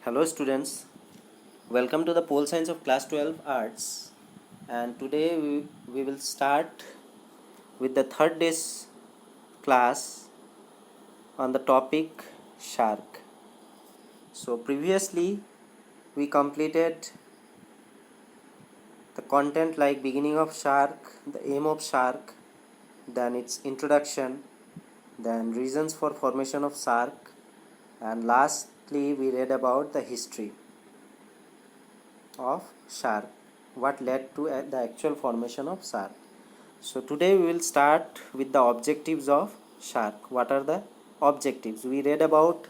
Hello students, welcome to the Pole Science of Class 12 Arts, and today we will start with the third day's class on the topic shark. So previously we completed the content like beginning of shark, the aim of shark, then its introduction, then reasons for formation of shark, and lastly we read about the history of shark, what led to the actual formation of shark. So today we will start with the objectives of shark. What are the objectives? We read about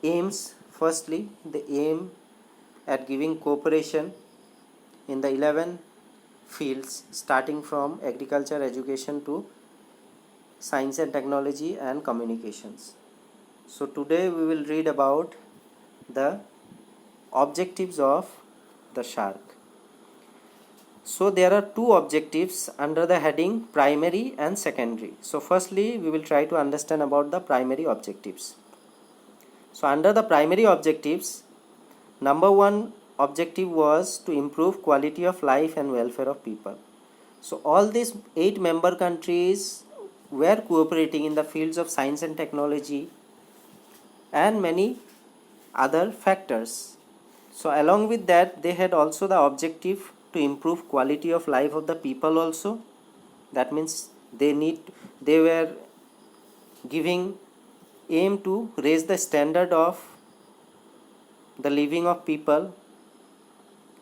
aims. Firstly, the aim at giving cooperation in the 11 fields starting from agriculture, education to science and technology and communications. So today we will read about the objectives of the shark. So there are two objectives under the heading primary and secondary. So firstly we will try to understand about the primary objectives. So under the primary objectives, number one objective was to improve quality of life and welfare of people. So all these 8 member countries were cooperating in the fields of science and technology and many other factors. So along with that, they had also the objective to improve quality of life of the people also. That means they were giving aim to raise the standard of the living of people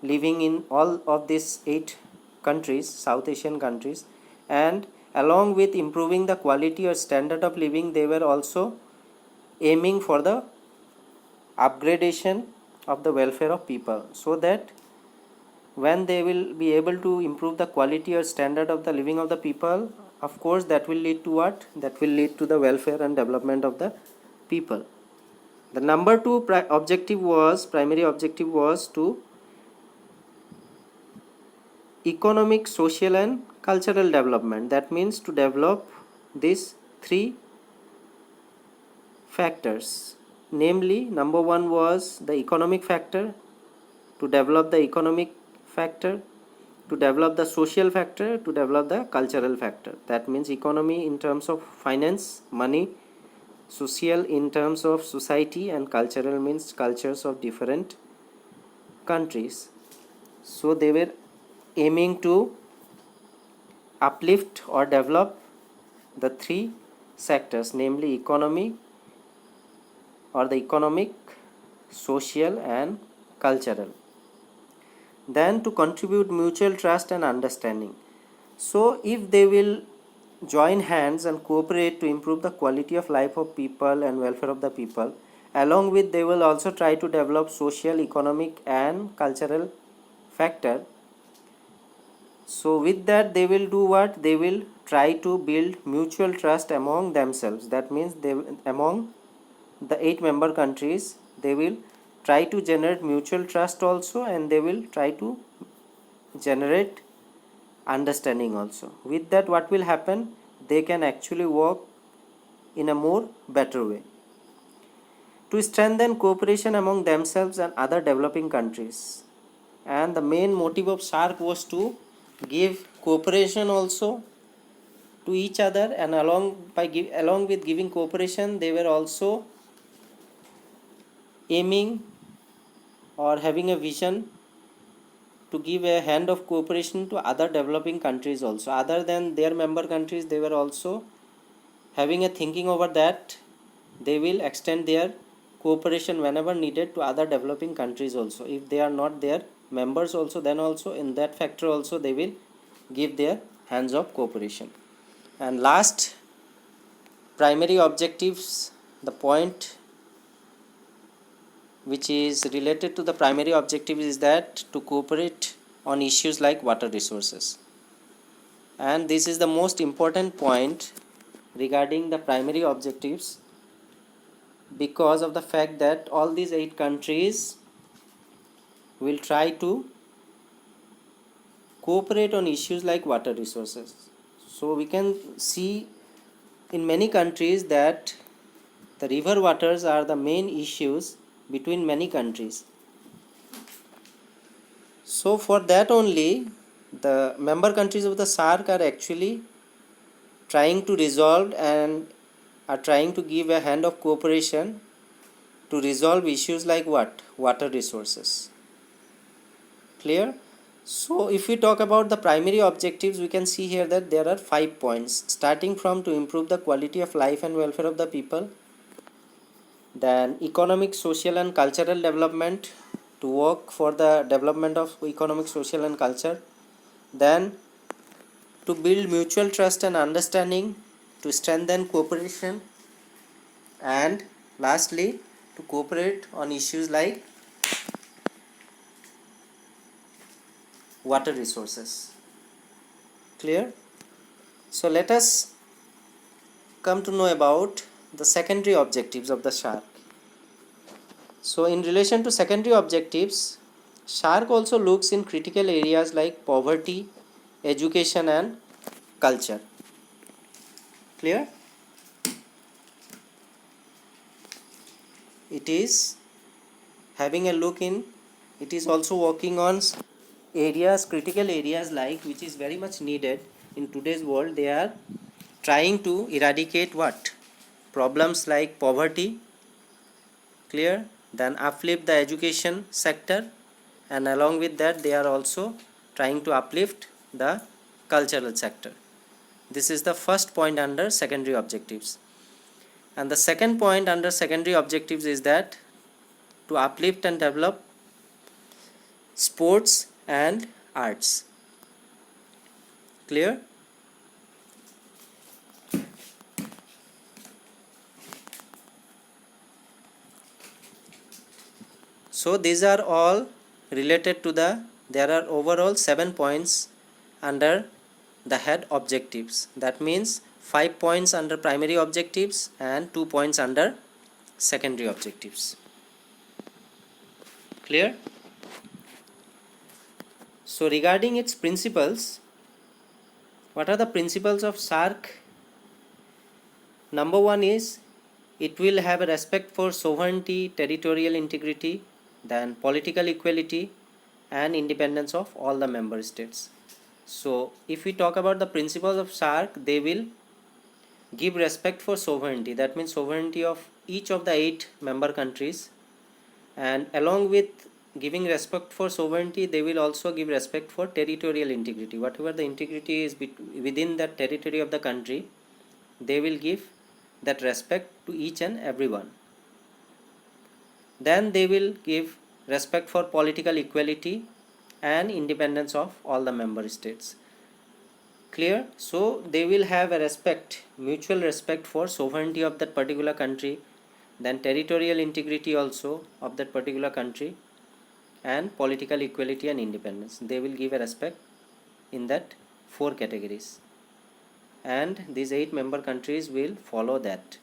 living in all of these 8 countries, South Asian countries, and along with improving the quality or standard of living, they were also aiming for the upgradation of the welfare of people, so that when they will be able to improve the quality or standard of the living of the people, of course that will lead to what? That will lead to the welfare and development of the people. The number two primary objective was to economic, social and cultural development. That means to develop these 3 factors. Namely, number one was the economic factor, to develop the economic factor, to develop the social factor, to develop the cultural factor. That means economy in terms of finance, money, social in terms of society, and cultural means cultures of different countries. So they were aiming to uplift or develop the 3 sectors, namely economy or the economic, social and cultural. Then to contribute mutual trust and understanding. So if they will join hands and cooperate to improve the quality of life of people and welfare of the people, along with they will also try to develop social, economic and cultural factor. So with that they will do what? They will try to build mutual trust among themselves. That means among the 8 member countries, they will try to generate mutual trust also, and they will try to generate understanding also. With that, what will happen? They can actually work in a more better way to strengthen cooperation among themselves and other developing countries. And the main motive of SAARC was to give cooperation also to each other, and along with giving cooperation, they were also aiming or having a vision to give a hand of cooperation to other developing countries also. Other than their member countries, they were also having a thinking over that they will extend their cooperation whenever needed to other developing countries also. If they are not their members also, then also in that factor also they will give their hands of cooperation. And last primary objectives, the point which is related to the primary objective is that to cooperate on issues like water resources. And this is the most important point regarding the primary objectives, because of the fact that all these 8 countries will try to cooperate on issues like water resources. So we can see in many countries that the river waters are the main issues between many countries. So for that only, the member countries of the SAARC are actually trying to resolve and are trying to give a hand of cooperation to resolve issues like what? Water resources. Clear? So if we talk about the primary objectives, we can see here that there are 5 points, starting from to improve the quality of life and welfare of the people, then economic, social and cultural development, to work for the development of economic, social and culture, then to build mutual trust and understanding, to strengthen cooperation, and lastly to cooperate on issues like water resources. Clear? So let us come to know about the secondary objectives of the SAARC. So in relation to secondary objectives, SAARC also looks in critical areas like poverty, education and culture. Clear? It is having a look in, it is also working on areas, critical areas like, which is very much needed in today's world. They are trying to eradicate what? Problems like poverty. Clear? Then uplift the education sector, and along with that they are also trying to uplift the cultural sector. This is the first point under secondary objectives. And the second point under secondary objectives is that to uplift and develop sports and arts. Clear? So these are all related to there are overall 7 points under the head objectives. That means 5 points under primary objectives and 2 points under secondary objectives. Clear? So regarding its principles, what are the principles of SAARC? Number 1 is it will have a respect for sovereignty, territorial integrity, then political equality and independence of all the member states. So if we talk about the principles of SAARC, they will give respect for sovereignty, that means sovereignty of each of the 8 member countries, and along with giving respect for sovereignty, they will also give respect for territorial integrity. Whatever the integrity is within the territory of the country, they will give that respect to each and everyone. Then they will give respect for political equality and independence of all the member states. Clear? So they will have a respect, mutual respect for sovereignty of that particular country, then territorial integrity also of that particular country, and political equality and independence. They will give a respect in that 4 categories, and these 8 member countries will follow that.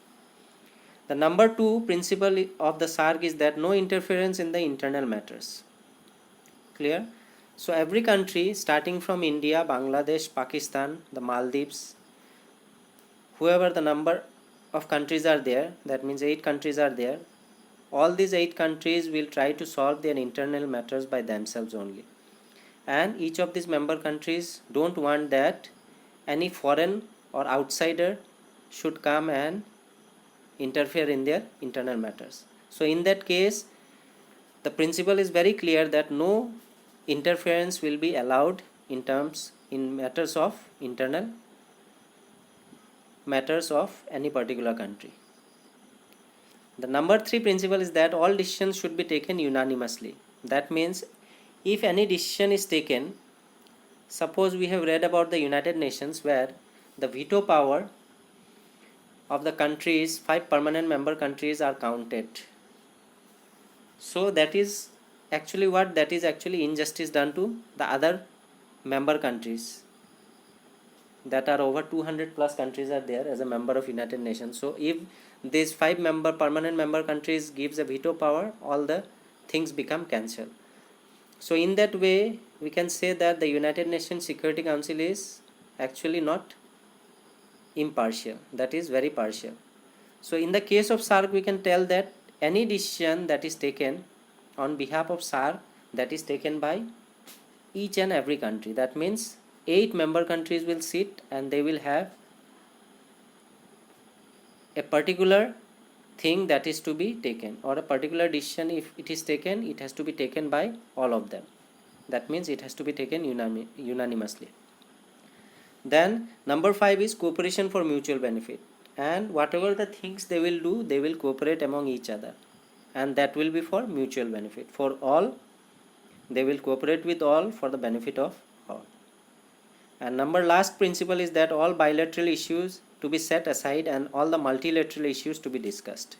The number 2 principle of the SAARC is that no interference in the internal matters. Clear? So every country starting from India, Bangladesh, Pakistan, the Maldives, whoever the number of countries are there, that means 8 countries are there, all these 8 countries will try to solve their internal matters by themselves only. And each of these member countries don't want that any foreign or outsider should come and interfere in their internal matters. So in that case, the principle is very clear that no interference will be allowed in matters of internal matters of any particular country. The number 3 principle is that all decisions should be taken unanimously. That means if any decision is taken, suppose we have read about the United Nations where the veto power of the countries, 5 permanent member countries are counted. So that is actually what? That is actually injustice done to the other member countries. That are over 200 plus countries are there as a member of United Nations. So if these 5 permanent member countries gives a veto power, all the things become cancelled. So in that way we can say that the United Nations Security Council is actually not impartial, that is very partial. So in the case of SAARC we can tell that any decision that is taken on behalf of SAARC, that is taken by each and every country. That means 8 member countries will sit and they will have a particular thing that is to be taken, or a particular decision. If it is taken, it has to be taken by all of them. That means it has to be taken unanimously. Then number 5 is cooperation for mutual benefit, and whatever the things they will do, they will cooperate among each other, and that will be for mutual benefit, for all. They will cooperate with all for the benefit of all. And last principle is that all bilateral issues to be set aside and all the multilateral issues to be discussed.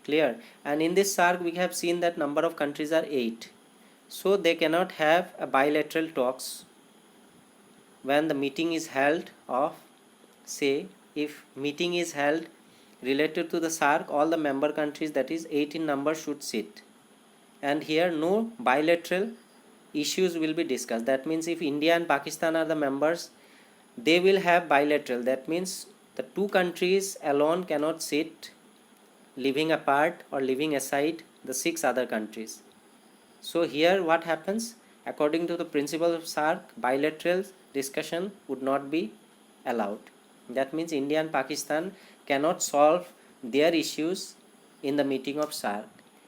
Clear? And in this SAARC we have seen that number of countries are 8, so they cannot have a bilateral talks when the meeting is held of, say, if meeting is held related to the SAARC, all the member countries, that is 8 in number, should sit, and here no bilateral issues will be discussed. That means if India and Pakistan are the members, they will have bilateral. That means the 2 countries alone cannot sit, leaving apart or leaving aside the 6 other countries. So here what happens, according to the principle of SAARC, bilateral discussion would not be allowed. That means India and Pakistan cannot solve their issues in the meeting of SAARC.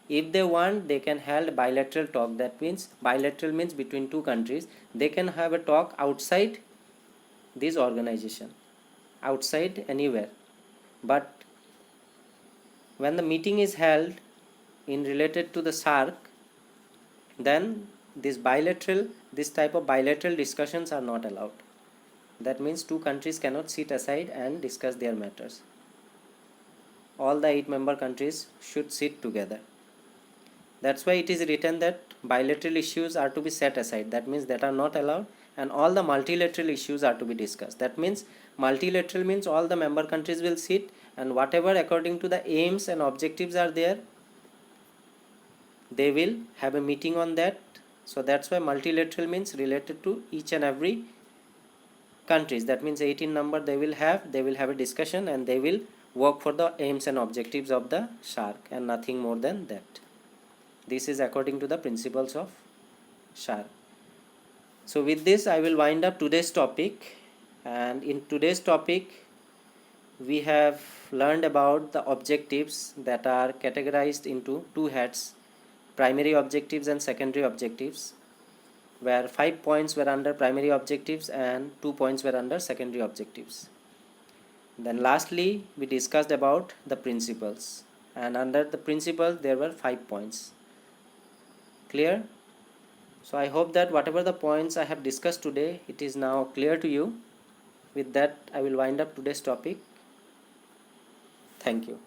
If they want, they can hold bilateral talk. That means bilateral means between 2 countries. They can have a talk outside this organization, outside anywhere. But when the meeting is held in related to the SAARC, then this type of bilateral discussions are not allowed. That means 2 countries cannot sit aside and discuss their matters. All the 8 member countries should sit together. That's why it is written that bilateral issues are to be set aside. That means that are not allowed, and all the multilateral issues are to be discussed. That means multilateral means all the member countries will sit, and whatever according to the aims and objectives are there, they will have a meeting on that. So that's why multilateral means related to each and every countries. That means 18 number they will have a discussion, and they will work for the aims and objectives of the SAARC, and nothing more than that. This is according to the principles of SAARC. So with this I will wind up today's topic, and in today's topic we have learned about the objectives that are categorized into 2 heads: primary objectives and secondary objectives, where 5 points were under primary objectives and 2 points were under secondary objectives. Then lastly we discussed about the principles, and under the principles there were 5 points. Clear? So I hope that whatever the points I have discussed today, it is now clear to you. With that I will wind up today's topic. Thank you.